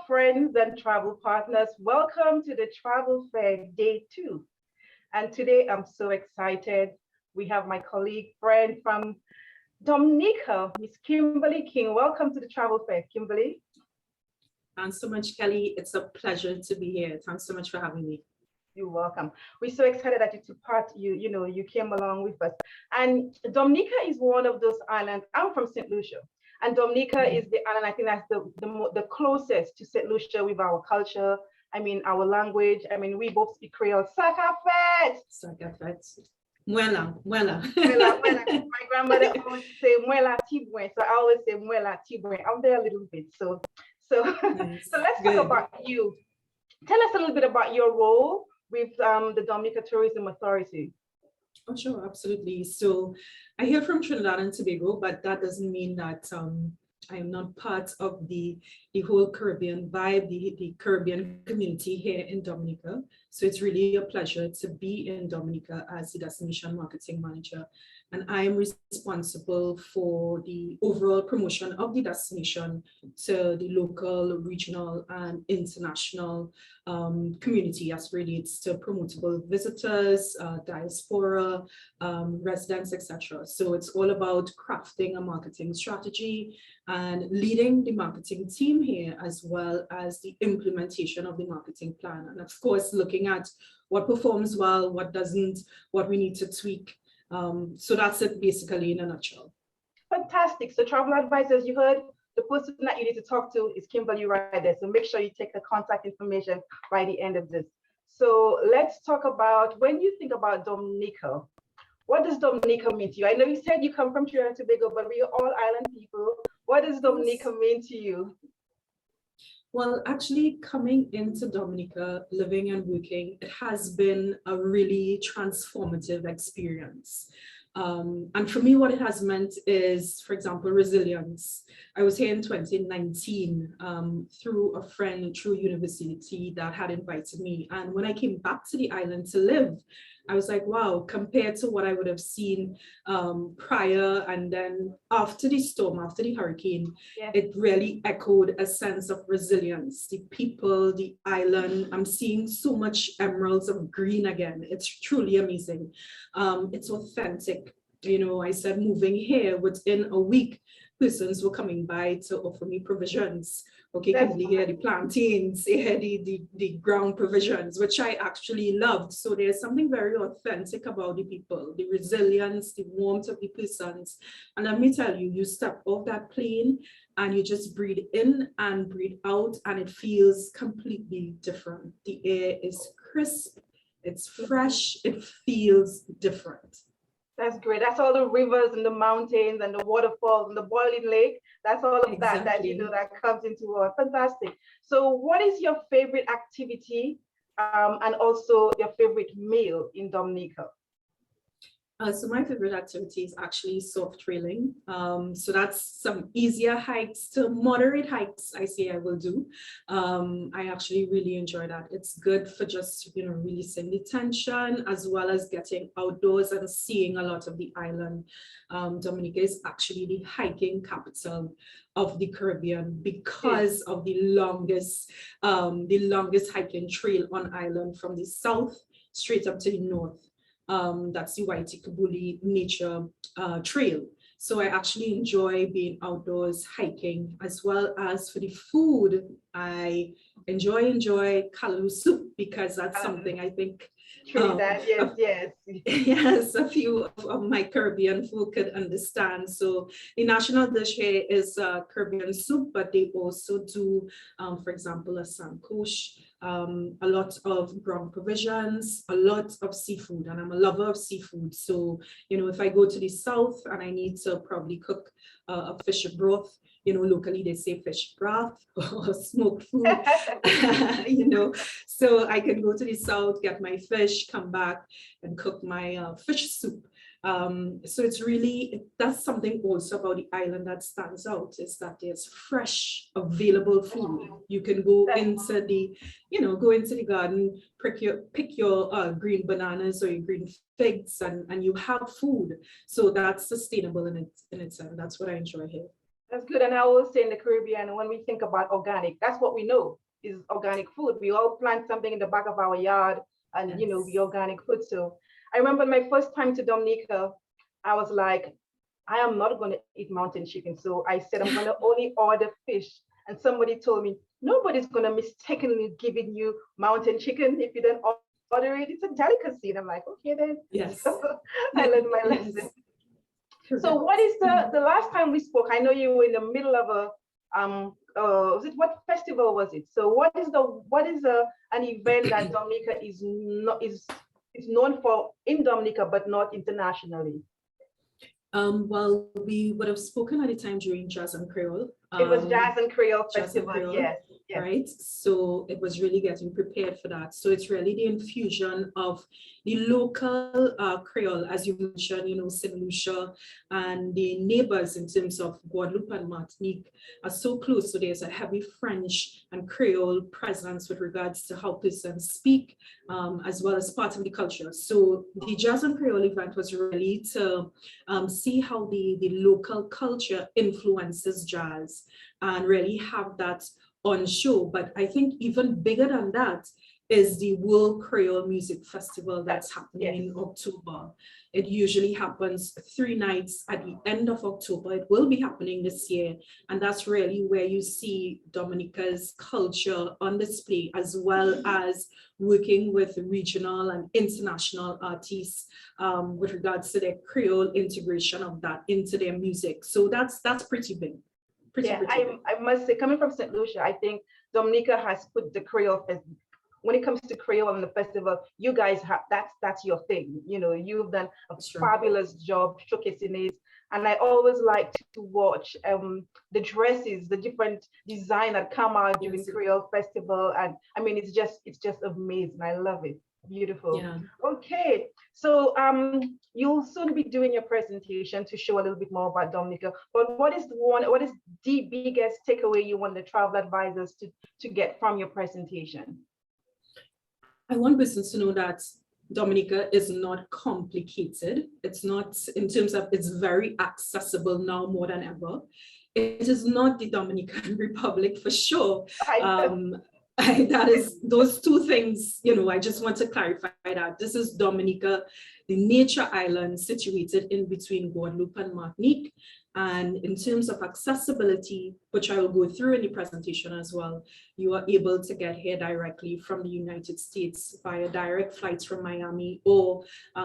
friends and travel partners. Welcome to the Travel Fair Day 2. And today I'm so excited. We have my colleague, friend from Dominica, Miss Kimberly King. Welcome to the Travel Fair, Kimberly. Thanks so much, Kelly. It's a pleasure to be here. Thanks so much for having me. You're welcome. We're so excited that you took part. You came along with us. And Dominica is one of those islands. I'm from St. Lucia, and Dominica is the island. I think that's the closest to St. Lucia with our culture. I mean, our language. I mean, we both speak Creole. Sakafet. Sakafet. Muela, muela. Muela, muela. My grandmother always say muela tibwe, so I always say muela tibwe. I'm there a little bit. So Nice. so let's talk about you. Tell us a little bit about your role with the Dominica Tourism Authority. Oh, sure, absolutely. So I hail from Trinidad and Tobago, but that doesn't mean that I am not part of the whole Caribbean vibe, the Caribbean community here in Dominica. So it's really a pleasure to be in Dominica as the destination marketing manager. And I am responsible for the overall promotion of the destination to the local, regional, and international community as relates to promotable visitors, diaspora, residents, etc. So it's all about crafting a marketing strategy and leading the marketing team here, as well as the implementation of the marketing plan. And of course, looking at what performs well, what doesn't, what we need to tweak. So that's it basically in a nutshell. Fantastic. So travel advisors, you heard the person that you need to talk to is Kimberly right there. So make sure you take the contact information by the end of this. So let's talk about, when you think about Dominica, what does Dominica mean to you? I know you said you come from Trinidad and Tobago, but we are all island people. What does Dominica mean to you? Well, actually coming into Dominica, living and working, it has been a really transformative experience. And for me, what it has meant is, for example, resilience. I was here in 2019 through a friend, through university that had invited me. And when I came back to the island to live, I was like, wow, compared to what I would have seen prior and then after the storm, after the hurricane, yeah, it really echoed a sense of resilience. The people, the island, I'm seeing so much emeralds of green again. It's truly amazing. It's authentic. You know, I said moving here within a week, persons were coming by to offer me provisions. Okay, can you hear the plantains, hear the ground provisions, which I actually loved. So there's something very authentic about the people, the resilience, the warmth of the persons. And let me tell you, you step off that plane and you just breathe in and breathe out, and it feels completely different. The air is crisp, it's fresh, it feels different. That's great. That's all the rivers and the mountains and the waterfalls and the boiling lake. That's all of exactly. that comes into our fantastic. So what is your favorite activity and also your favorite meal in Dominica? So my favorite activity is actually soft trailing. So that's some easier hikes to moderate hikes I say I will do. I actually really enjoy that. It's good for just, releasing the tension as well as getting outdoors and seeing a lot of the island. Dominica is actually the hiking capital of the Caribbean because of the longest hiking trail on island from the south straight up to the north. That's the Waitikabuli Nature Trail. So I actually enjoy being outdoors hiking, as well as for the food. I enjoy callaloo soup because that's something I think yes, a few of my Caribbean food could understand. So the national dish here is Caribbean soup, but they also do, for example, a sancoche, a lot of ground provisions, a lot of seafood, and I'm a lover of seafood. So, if I go to the south and I need to probably cook a fish broth, locally they say fish broth or smoked food, so I can go to the south, get my fish, come back and cook my fish soup. So it's really, that's something also about the island that stands out, is that there's fresh available food. You can go into the garden, pick your green bananas or your green figs, and you have food. So that's sustainable in its end. That's what I enjoy here. That's good. And I always say in the Caribbean, when we think about organic, that's what we know is organic food. We all plant something in the back of our yard and, Yes. the organic food. So I remember my first time to Dominica, I was like, I am not going to eat mountain chicken. So I said, I'm going to only order fish. And somebody told me, nobody's going to mistakenly giving you mountain chicken if you don't order it. It's a delicacy. And I'm like, okay, then. Yes. So I learned my lesson. Yes. So what Correct. is the last time we spoke? I know you were in the middle of a was it what festival was it? So what is an event that Dominica is known for in Dominica but not internationally? Well, we would have spoken at the time during Jazz and Creole. It was Jazz and Creole Jazz and Festival. Creole, Yes, yes. right? So it was really getting prepared for that. So it's really the infusion of the local Creole, as you mentioned, St. Lucia and the neighbors in terms of Guadeloupe and Martinique are so close. So there's a heavy French and Creole presence with regards to how persons speak, as well as part of the culture. So the Jazz and Creole event was really to see how the local culture influences jazz and really have that on show. But I think even bigger than that is the World Creole Music Festival that's happening in October. It usually happens 3 nights at the end of October. It will be happening this year. And that's really where you see Dominica's culture on display, as well as working with regional and international artists with regards to their Creole integration of that into their music. So that's pretty big. Pretty big. I must say, coming from St. Lucia, I think Dominica has put the Creole when it comes to Creole and the festival, you guys have that's your thing. You've done a fabulous job showcasing it. And I always like to watch the dresses, the different design that come out during Creole Festival. And I mean, it's just amazing. I love it. Beautiful. Yeah. Okay. So you'll soon be doing your presentation to show a little bit more about Dominica. But what is the biggest takeaway you want the travel advisors to get from your presentation? I want business to know that Dominica is not complicated. It's not, in terms of, it's very accessible now more than ever. It is not the Dominican Republic for sure. That is, those two things, I just want to clarify that. This is Dominica, the nature island situated in between Guadeloupe and Martinique. And in terms of accessibility, which I will go through in the presentation as well, you are able to get here directly from the United States via direct flights from Miami, or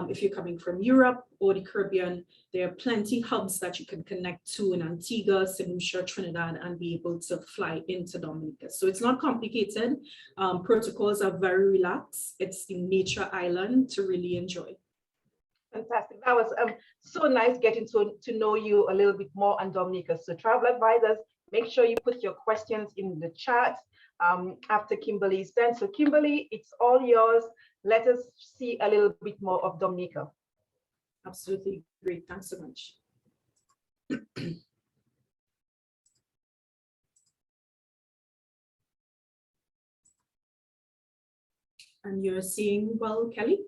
if you're coming from Europe or the Caribbean, there are plenty hubs that you can connect to in Antigua, St. Lucia, Trinidad, and be able to fly into Dominica. So it's not complicated. Protocols are very relaxed. It's the nature island to really enjoy. Fantastic. That was so nice getting to know you a little bit more on Dominica. So travel advisors, make sure you put your questions in the chat after Kimberly's done. So Kimberly, it's all yours. Let us see a little bit more of Dominica. Absolutely great. Thanks so much. And you're seeing well, Kelly?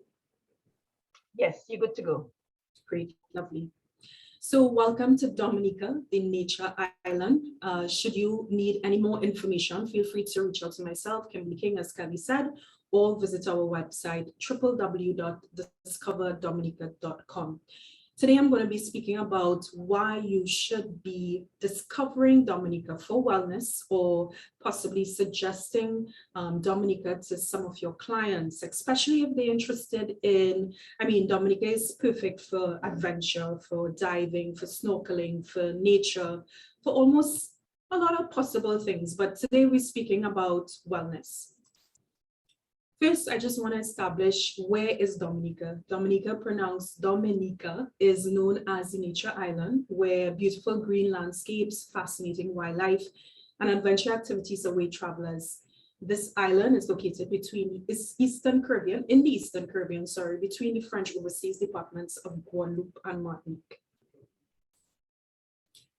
Yes, you're good to go. Great, lovely. So welcome to Dominica, the nature island. Should you need any more information, feel free to reach out to myself, Kimberly King, as Kelly said, or visit our website, www.discoverdominica.com. Today, I'm going to be speaking about why you should be discovering Dominica for wellness, or possibly suggesting Dominica to some of your clients, especially if they're interested in, Dominica is perfect for adventure, for diving, for snorkeling, for nature, for almost a lot of possible things. But today we're speaking about wellness. First, I just want to establish, where is Dominica? Dominica, pronounced Dominica, is known as the nature island, where beautiful green landscapes, fascinating wildlife, and adventure activities await travelers. This island is located between the Eastern Caribbean, between the French overseas departments of Guadeloupe and Martinique.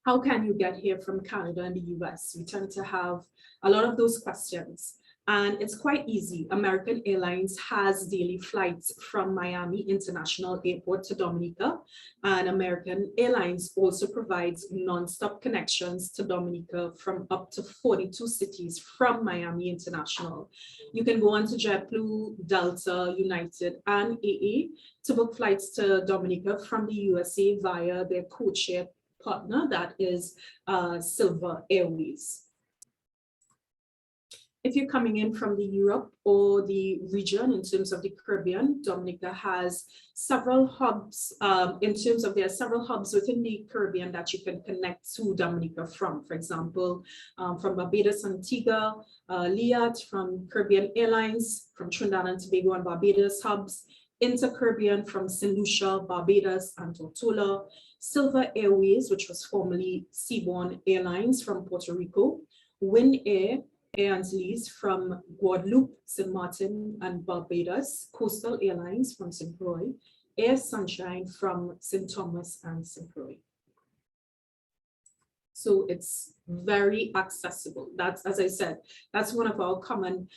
How can you get here from Canada and the US? We tend to have a lot of those questions. And it's quite easy. American Airlines has daily flights from Miami International Airport to Dominica, and American Airlines also provides non-stop connections to Dominica from up to 42 cities from Miami International. You can go on to JetBlue, Delta, United, and AA to book flights to Dominica from the USA via their codeshare partner, that is Silver Airways. If you're coming in from the Europe or the region in terms of the Caribbean, Dominica has several hubs there are several hubs within the Caribbean that you can connect to Dominica from. For example, from Barbados, Antigua, Liat, from Caribbean Airlines, from Trinidad and Tobago and Barbados hubs, Inter-Caribbean from St. Lucia, Barbados, and Tortola, Silver Airways, which was formerly Seabourn Airlines from Puerto Rico, Win Air Antilles from Guadeloupe, St. Martin, and Barbados, Coastal Airlines from St. Croix, Air Sunshine from St. Thomas and St. Croix. So it's very accessible. That's, as I said, that's one of our common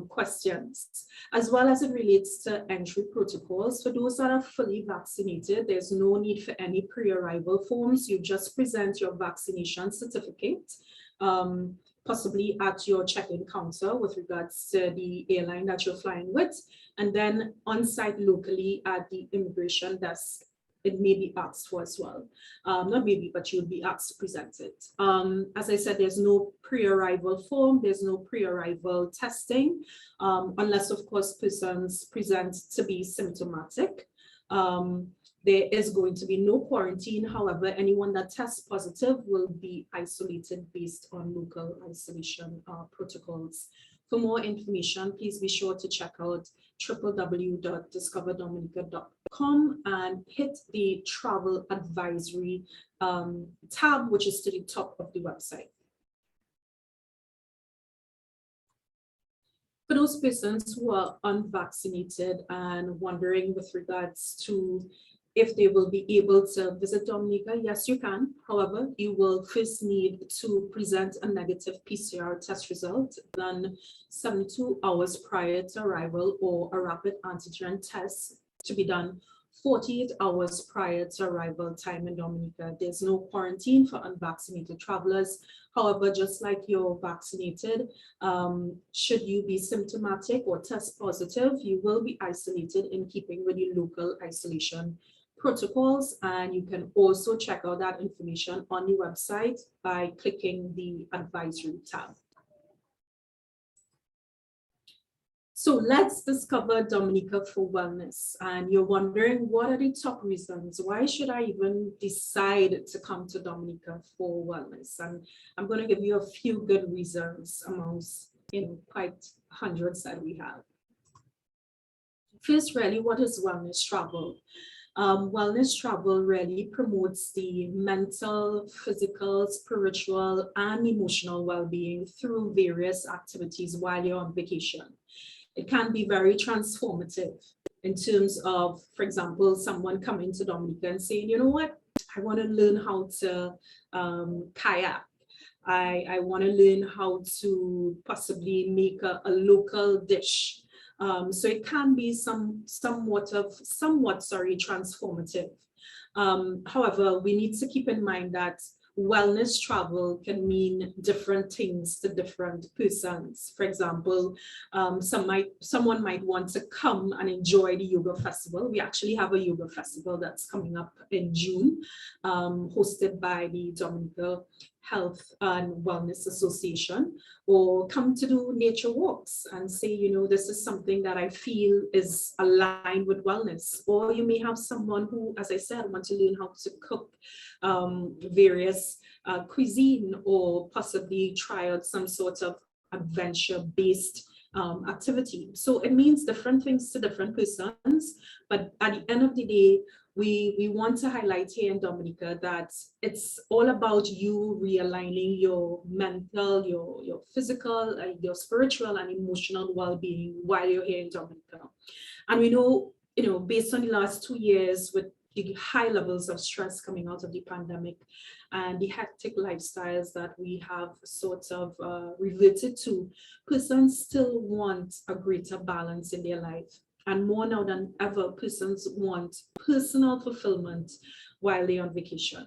questions, as well as it relates to entry protocols. For those that are fully vaccinated, there's no need for any pre-arrival forms. You just present your vaccination certificate, possibly at your check-in counter with regards to the airline that you're flying with, and then on site locally at the immigration desk, it may be asked for as well. Not maybe, but you'll be asked to present it. As I said, there's no pre-arrival form, there's no pre-arrival testing, unless of course persons present to be symptomatic. There is going to be no quarantine. However, anyone that tests positive will be isolated based on local isolation protocols. For more information, please be sure to check out www.discoverdominica.com and hit the travel advisory tab, which is to the top of the website. For those persons who are unvaccinated and wondering with regards to if they will be able to visit Dominica, yes, you can. However, you will first need to present a negative PCR test result done 72 hours prior to arrival, or a rapid antigen test to be done 48 hours prior to arrival time in Dominica. There's no quarantine for unvaccinated travelers. However, just like you're vaccinated, should you be symptomatic or test positive, you will be isolated in keeping with your local isolation protocols, and you can also check out that information on the website by clicking the advisory tab. So let's discover Dominica for wellness. And you're wondering, what are the top reasons? Why should I even decide to come to Dominica for wellness? And I'm going to give you a few good reasons amongst quite hundreds that we have. First, really, what is wellness travel? Wellness travel really promotes the mental, physical, spiritual, and emotional well-being through various activities while you're on vacation. It can be very transformative in terms of, for example, someone coming to Dominica and saying, you know what, I want to learn how to kayak. I want to learn how to possibly make a local dish. So it can be somewhat transformative. However, we need to keep in mind that wellness travel can mean different things to different persons. For example, someone might want to come and enjoy the yoga festival. We actually have a yoga festival that's coming up in June, hosted by the Dominica Health and Wellness Association, or come to do nature walks and say, you know, this is something that I feel is aligned with wellness. Or you may have someone who, as I said, want to learn how to cook various cuisine, or possibly try out some sort of adventure-based activity. So it means different things to different persons, but at the end of the day, we want to highlight here in Dominica that it's all about you realigning your mental, your physical, your spiritual and emotional well-being while you're here in Dominica. And we know, based on the last 2 years with the high levels of stress coming out of the pandemic and the hectic lifestyles that we have sort of reverted to, persons still want a greater balance in their life. And more now than ever, persons want personal fulfillment while they're on vacation.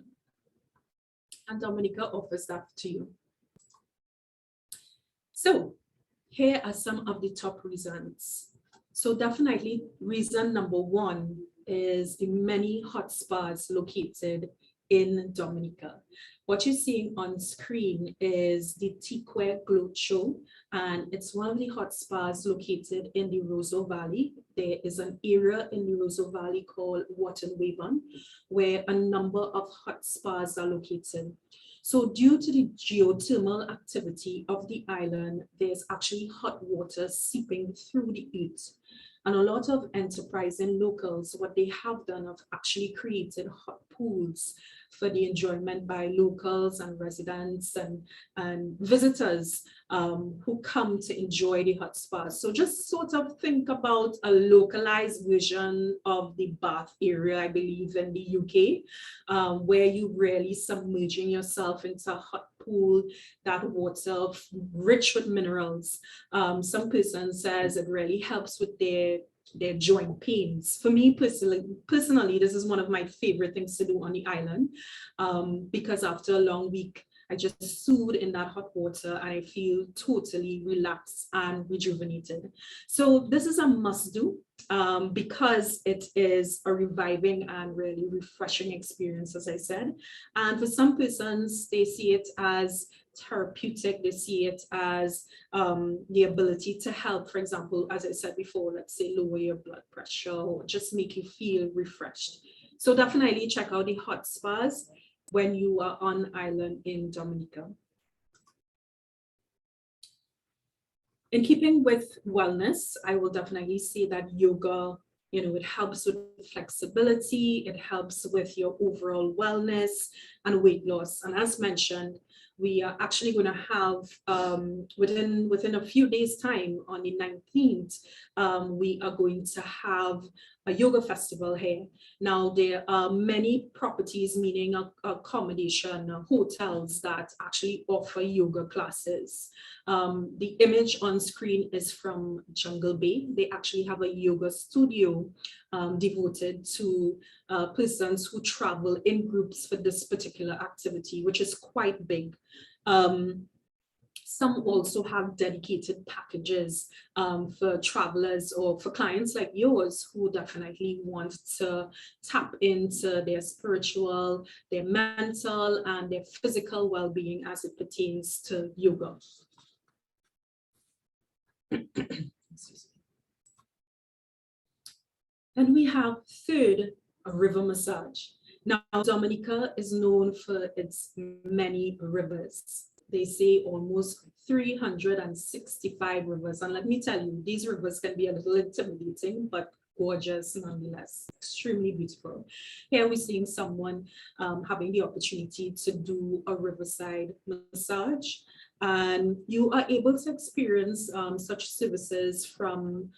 And Dominica offers that to you. So here are some of the top reasons. So definitely reason number one is the many hot spas located in Dominica. What you're seeing on screen is the Tique Gloat Show, and it's one of the hot spas located in the Roseau Valley. There is an area in the Roseau Valley called Waterwavon, where a number of hot spas are located. So due to the geothermal activity of the island, there's actually hot water seeping through the earth. And a lot of enterprising locals, what they have done have actually created hot pools for the enjoyment by locals and residents and visitors who come to enjoy the hot spas. So just sort of think about a localized version of the bath area, I believe, in the UK, where you really submerging yourself into a hot pool, that water rich with minerals. Some person says it really helps with their joint pains. For me personally, this is one of my favorite things to do on the island, because after a long week, I just soothe in that hot water and I feel totally relaxed and rejuvenated. So this is a must do, because it is a reviving and really refreshing experience, as I said. And for some persons, they see it as therapeutic, they see it as the ability to help, for example, as I said before, let's say lower your blood pressure or just make you feel refreshed. So definitely check out the hot spas when you are on island in Dominica. In keeping with wellness, I will definitely say that yoga, it helps with flexibility, it helps with your overall wellness and weight loss. And as mentioned, we are actually going to have, within a few days' time, on the 19th, we are going to have a yoga festival here. Now, there are many properties, meaning accommodation, hotels that actually offer yoga classes. The image on screen is from Jungle Bay. They actually have a yoga studio devoted to persons who travel in groups for this particular activity, which is quite big. Some also have dedicated packages for travelers or for clients like yours who definitely want to tap into their spiritual, their mental, and their physical well-being as it pertains to yoga. Then we have third, a river massage. Now, Dominica is known for its many rivers. They say almost 365 rivers. And let me tell you, these rivers can be a little intimidating, but gorgeous nonetheless, extremely beautiful. Here we're seeing someone having the opportunity to do a riverside massage. And you are able to experience such services from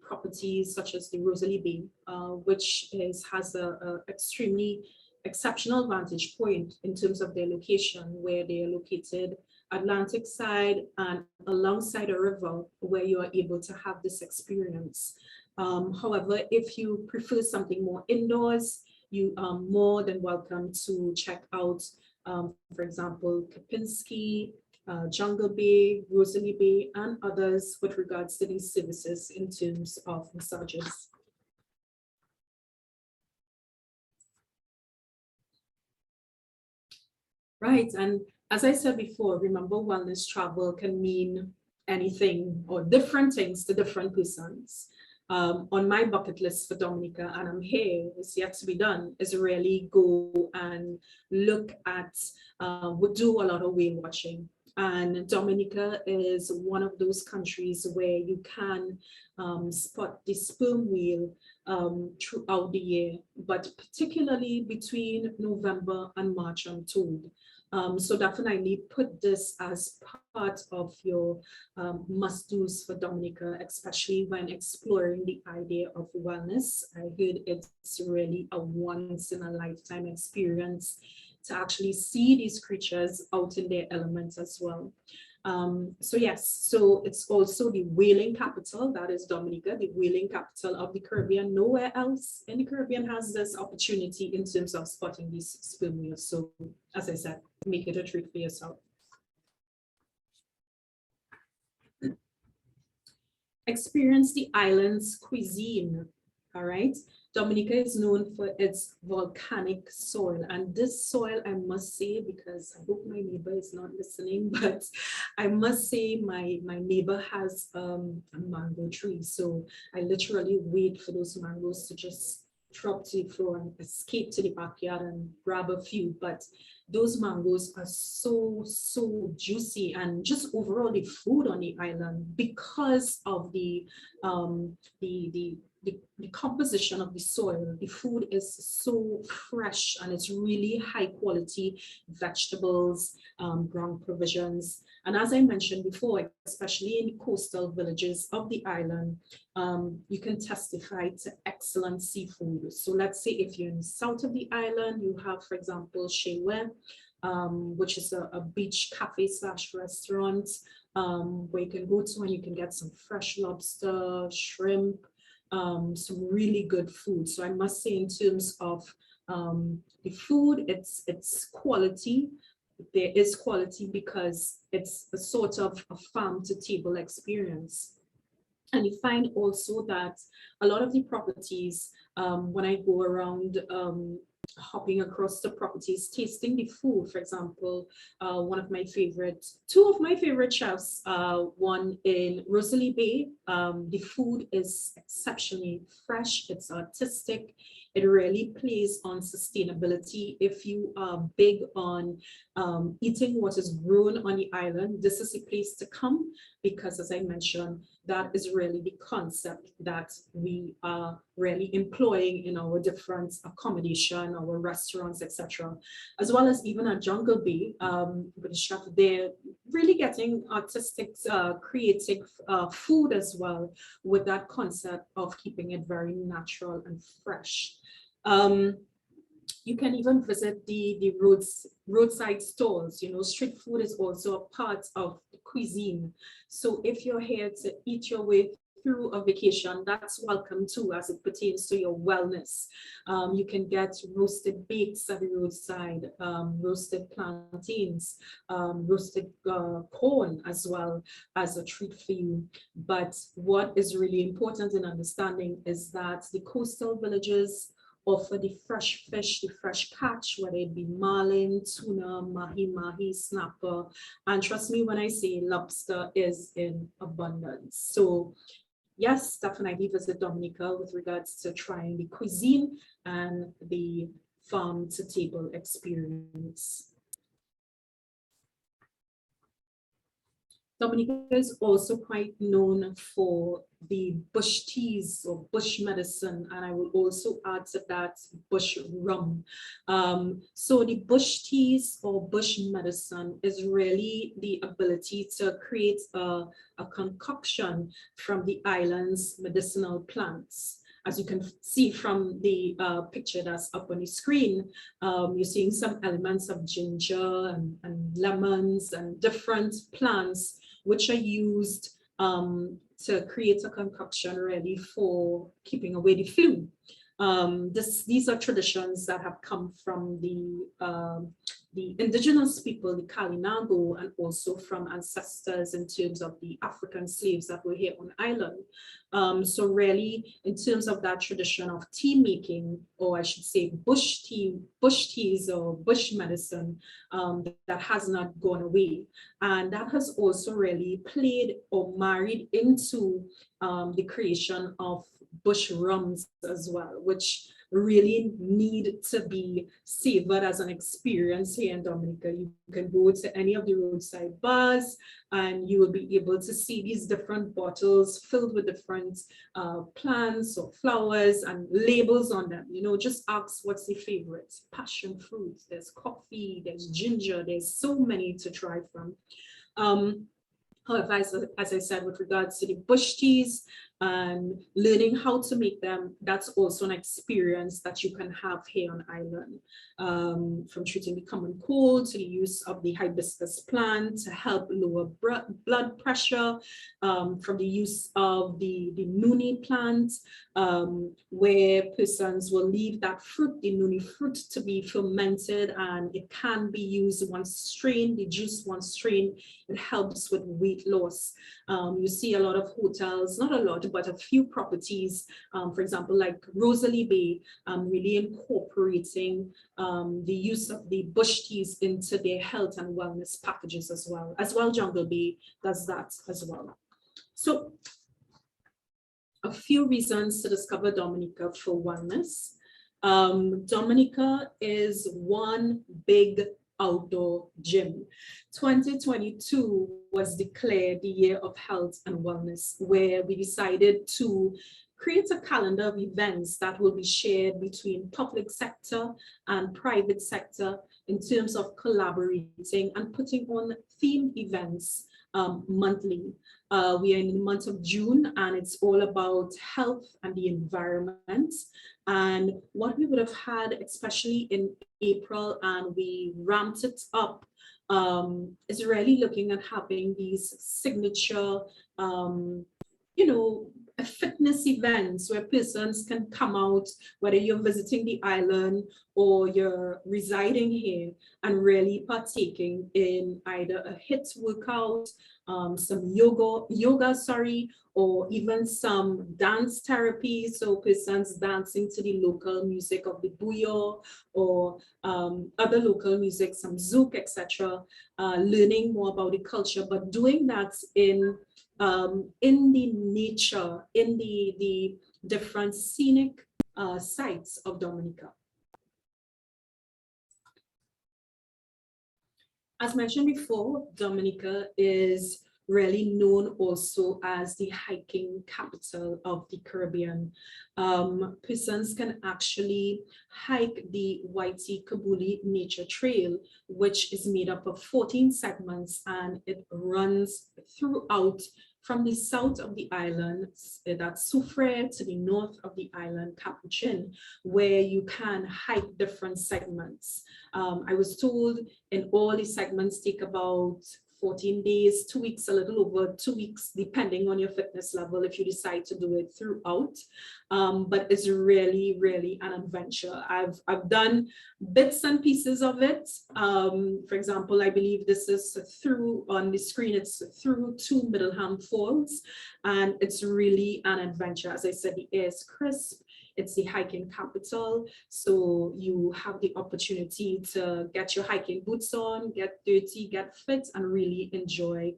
properties such as the Rosalie Bay, which has a extremely exceptional vantage point in terms of their location, where they are located Atlantic side and alongside a river where you are able to have this experience. However, if you prefer something more indoors, you are more than welcome to check out, for example, Kapinski, Jungle Bay, Rosalie Bay, and others with regards to these services in terms of massages. Right, and as I said before, remember, wellness travel can mean anything or different things to different persons. On my bucket list for Dominica, and I'm here, it's yet to be done, is really go and look at, do a lot of whale watching. And Dominica is one of those countries where you can spot the sperm whale throughout the year, but particularly between November and March, I'm told. So definitely put this as part of your must-dos for Dominica, especially when exploring the idea of wellness. I heard it's really a once-in-a-lifetime experience to actually see these creatures out in their elements as well. So yes, so it's also the whaling capital, that is Dominica, the whaling capital of the Caribbean. Nowhere else in the Caribbean has this opportunity in terms of spotting these sperm whales. So as I said, make it a treat for yourself. Experience the island's cuisine, all right? Dominica is known for its volcanic soil, and this soil, I must say, because I hope my neighbor is not listening, but I must say my neighbor has a mango tree, so I literally wait for those mangoes to just drop to the floor and escape to the backyard and grab a few. But those mangoes are so juicy, and just overall the food on the island, because of the composition of the soil, the food is so fresh, and it's really high quality vegetables, ground provisions. And as I mentioned before, especially in the coastal villages of the island, you can testify to excellent seafood. So let's say if you're in the south of the island, you have, for example, Shewe, which is a beach cafe / restaurant, where you can go to and you can get some fresh lobster, shrimp, some really good food. So I must say, in terms of the food, it's quality. There is quality because it's a sort of a farm to table experience. And you find also that a lot of the properties, when I go around hopping across the properties, tasting the food, for example, two of my favorite chefs, one in Rosalie Bay, the food is exceptionally fresh, it's artistic, it really plays on sustainability. If you are big on eating what is grown on the island, this is a place to come, because as I mentioned, that is really the concept that we are really employing in our different accommodation, our restaurants, etc. As well as even at Jungle Bay, with the chef there, really getting artistic, creative food as well, with that concept of keeping it very natural and fresh. You can even visit the roadside stalls. You know, street food is also a part of the cuisine. So if you're here to eat your way through a vacation, that's welcome too, as it pertains to your wellness. You can get roasted bakes at the roadside, roasted plantains, roasted corn as well as a treat for you. But what is really important in understanding is that the coastal villages offer the fresh fish, the fresh catch, whether it be marlin, tuna, mahi, snapper, and trust me when I say lobster is in abundance. So yes, definitely visit Dominica with regards to trying the cuisine and the farm to table experience. Dominica is also quite known for the bush teas or bush medicine, and I will also add to that bush rum. So the bush teas or bush medicine is really the ability to create a concoction from the island's medicinal plants. As you can see from the picture that's up on the screen, you're seeing some elements of ginger and lemons and different plants which are used to create a concoction ready for keeping away the flu. These are traditions that have come from the indigenous people, the Kalinago, and also from ancestors in terms of the African slaves that were here on the island. So really, in terms of that tradition of tea making, or I should say bush teas or bush medicine, that has not gone away. And that has also really played or married into the creation of bush rums as well, which really need to be savored as an experience here in Dominica. You can go to any of the roadside bars and you will be able to see these different bottles filled with different plants or flowers and labels on them. You know, just ask what's the favorites. Passion fruit, there's coffee, there's ginger, there's so many to try from. However, as I said, with regards to the bush teas and learning how to make them, that's also an experience that you can have here on island. From treating the common cold to the use of the hibiscus plant to help lower blood pressure, from the use of the nuni plant, where persons will leave that fruit, the nuni fruit, to be fermented, and it can be used once strained, the juice once strained. It helps with weight loss. You see a lot of hotels, not a lot, but a few properties, for example, like Rosalie Bay, really incorporating the use of the bush teas into their health and wellness packages as well. Jungle Bay does that as well. So a few reasons to discover Dominica for wellness. Dominica is one big outdoor gym. 2022 was declared the year of health and wellness, where we decided to create a calendar of events that will be shared between public sector and private sector in terms of collaborating and putting on themed events monthly. We are in the month of June, and it's all about health and the environment. And what we would have had, especially in April, and we ramped it up, is really looking at having these signature, fitness events where persons can come out, whether you're visiting the island or you're residing here, and really partaking in either a HIIT workout, some yoga, or even some dance therapy. So persons dancing to the local music of the buyo or other local music, some zouk, etc. Learning more about the culture, but doing that in the nature, in the different scenic sites of Dominica. As mentioned before, Dominica is really known also as the hiking capital of the Caribbean. Persons can actually hike the Waiti Kabuli Nature Trail, which is made up of 14 segments, and it runs throughout from the south of the island, that's Soufrière, to the north of the island, Capuchin, where you can hike different segments. I was told in all the segments take about 14 days, 2 weeks, a little over 2 weeks, depending on your fitness level, if you decide to do it throughout. But it's really, really an adventure. I've done bits and pieces of it. For example, I believe this is through, on the screen, it's through to Middleham Falls, and it's really an adventure. As I said, the air is crisp. It's the hiking capital, so you have the opportunity to get your hiking boots on, get dirty, get fit, and really enjoy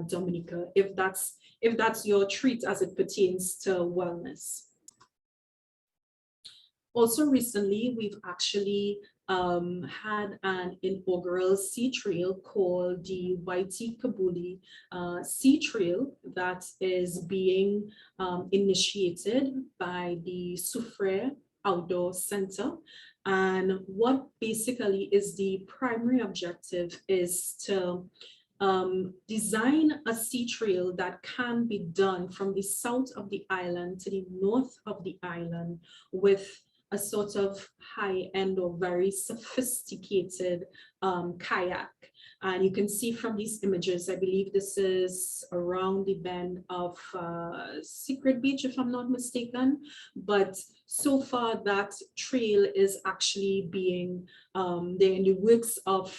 Dominica, if that's your treat as it pertains to wellness. Also recently, we've actually had an inaugural sea trail called the Waiti Kabuli Sea Trail that is being initiated by the Soufrière Outdoor Center. And what basically is the primary objective is to design a sea trail that can be done from the south of the island to the north of the island with a sort of high-end or very sophisticated kayak. And you can see from these images, I believe this is around the bend of Secret Beach, if I'm not mistaken. But so far, that trail is actually being, they're in the works of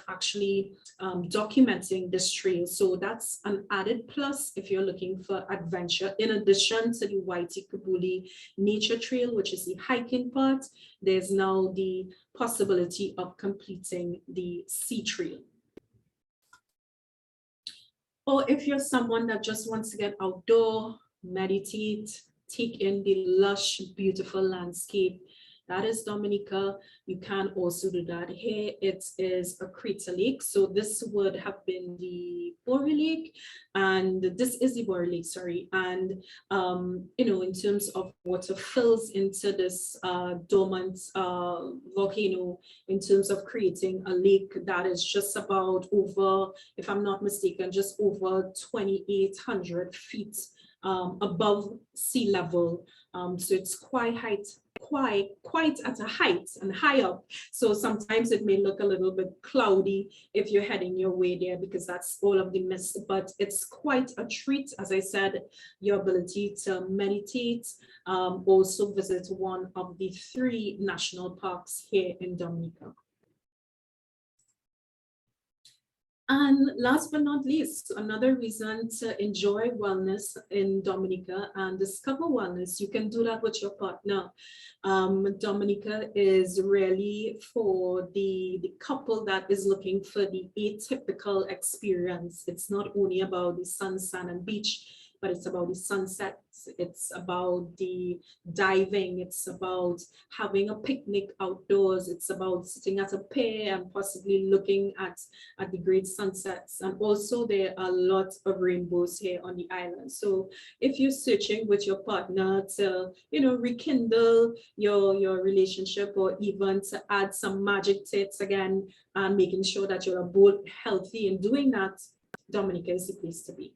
actually documenting this trail. So that's an added plus if you're looking for adventure. In addition to the Waiti Kabuli Nature Trail, which is the hiking part, there's now the possibility of completing the sea trail. Or if you're someone that just wants to get outdoor, meditate, take in the lush, beautiful landscape. That is Dominica. You can also do that here. It is a crater lake. So this would have been the Borer Lake, and this is the Borer Lake, sorry. And, you know, in terms of water fills into this dormant volcano, in terms of creating a lake that is just about over, if I'm not mistaken, just over 2,800 feet above sea level. So it's quite at a height and high up. So sometimes it may look a little bit cloudy if you're heading your way there, because that's all of the mist, but it's quite a treat. As I said, your ability to meditate, also visit one of the 3 national parks here in Dominica. And last but not least, another reason to enjoy wellness in Dominica and discover wellness, you can do that with your partner. Dominica is really for the couple that is looking for the atypical experience. It's not only about the sun, sand, and beach, but it's about the sunsets, it's about the diving, it's about having a picnic outdoors, it's about sitting at a pier and possibly looking at the great sunsets. And also there are lots of rainbows here on the island. So if you're searching with your partner to, you know, rekindle your relationship, or even to add some magic to it again, and making sure that you're both healthy in doing that, Dominica is the place to be.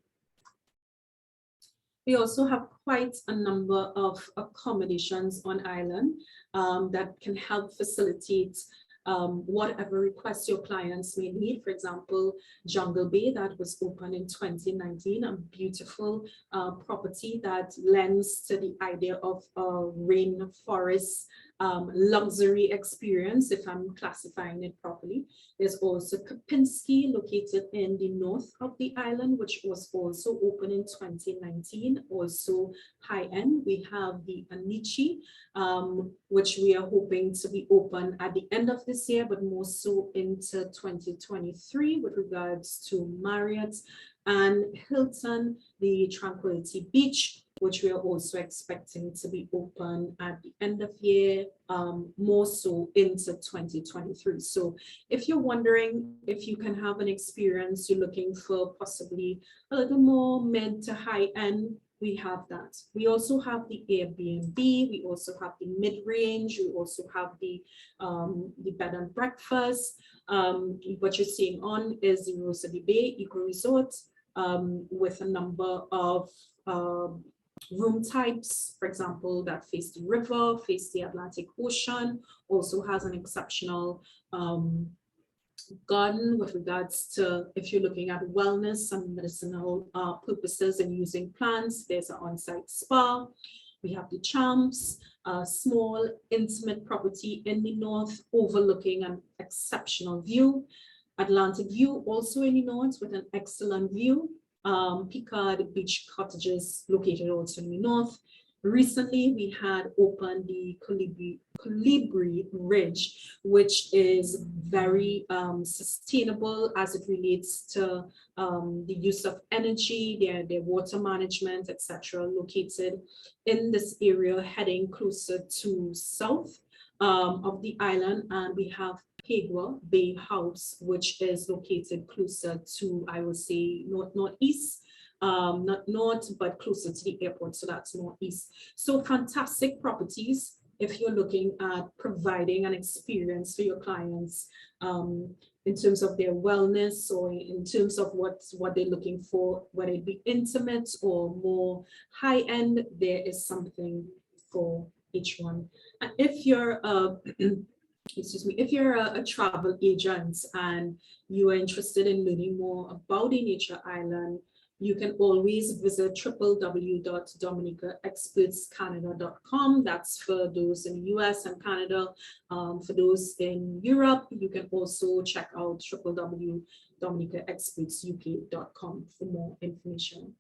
We also have quite a number of accommodations on island that can help facilitate whatever requests your clients may need. For example, Jungle Bay, that was opened in 2019, a beautiful property that lends to the idea of a rainforest luxury experience, if I'm classifying it properly. There's also Kapinski, located in the north of the island, which was also opened in 2019, also high-end. We have the Anichi, which we are hoping to be open at the end of this year, but more so into 2023 with regards to Marriott, and Hilton, the Tranquility Beach, which we are also expecting to be open at the end of year, more so into 2023. So if you're wondering if you can have an experience, you're looking for possibly a little more mid to high end, we have that. We also have the Airbnb, we also have the mid-range, we also have the bed and breakfast. What you're seeing on is the Rosary Bay Eco Resort, with a number of room types, for example, that face the river, face the Atlantic Ocean, also has an exceptional garden with regards to, if you're looking at wellness and medicinal purposes and using plants. There's an on-site spa. We have the Champs, a small intimate property in the north overlooking an exceptional view. Atlantic View also in the north with an excellent view. Picard Beach Cottages located also in the north. Recently, we had opened the Colibri Ridge, which is very sustainable as it relates to the use of energy, their water management, etc., located in this area, heading closer to south of the island. And we have Pegua Bay House, which is located closer to, I would say, northeast. Not north, but closer to the airport, so that's northeast. So fantastic properties if you're looking at providing an experience for your clients in terms of their wellness, or in terms of what they're looking for, whether it be intimate or more high-end. There is something for each one. And if you're excuse me, if you're a travel agent and you are interested in learning more about the nature island, you can always visit www.dominicaexpertscanada.com. That's for those in the US and Canada. For those in Europe, you can also check out www.dominicaexpertsuk.com for more information.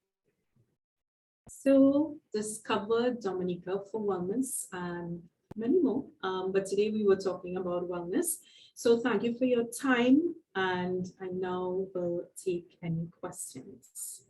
So discover Dominica for wellness and many more. But today we were talking about wellness. So thank you for your time, and I now will take any questions.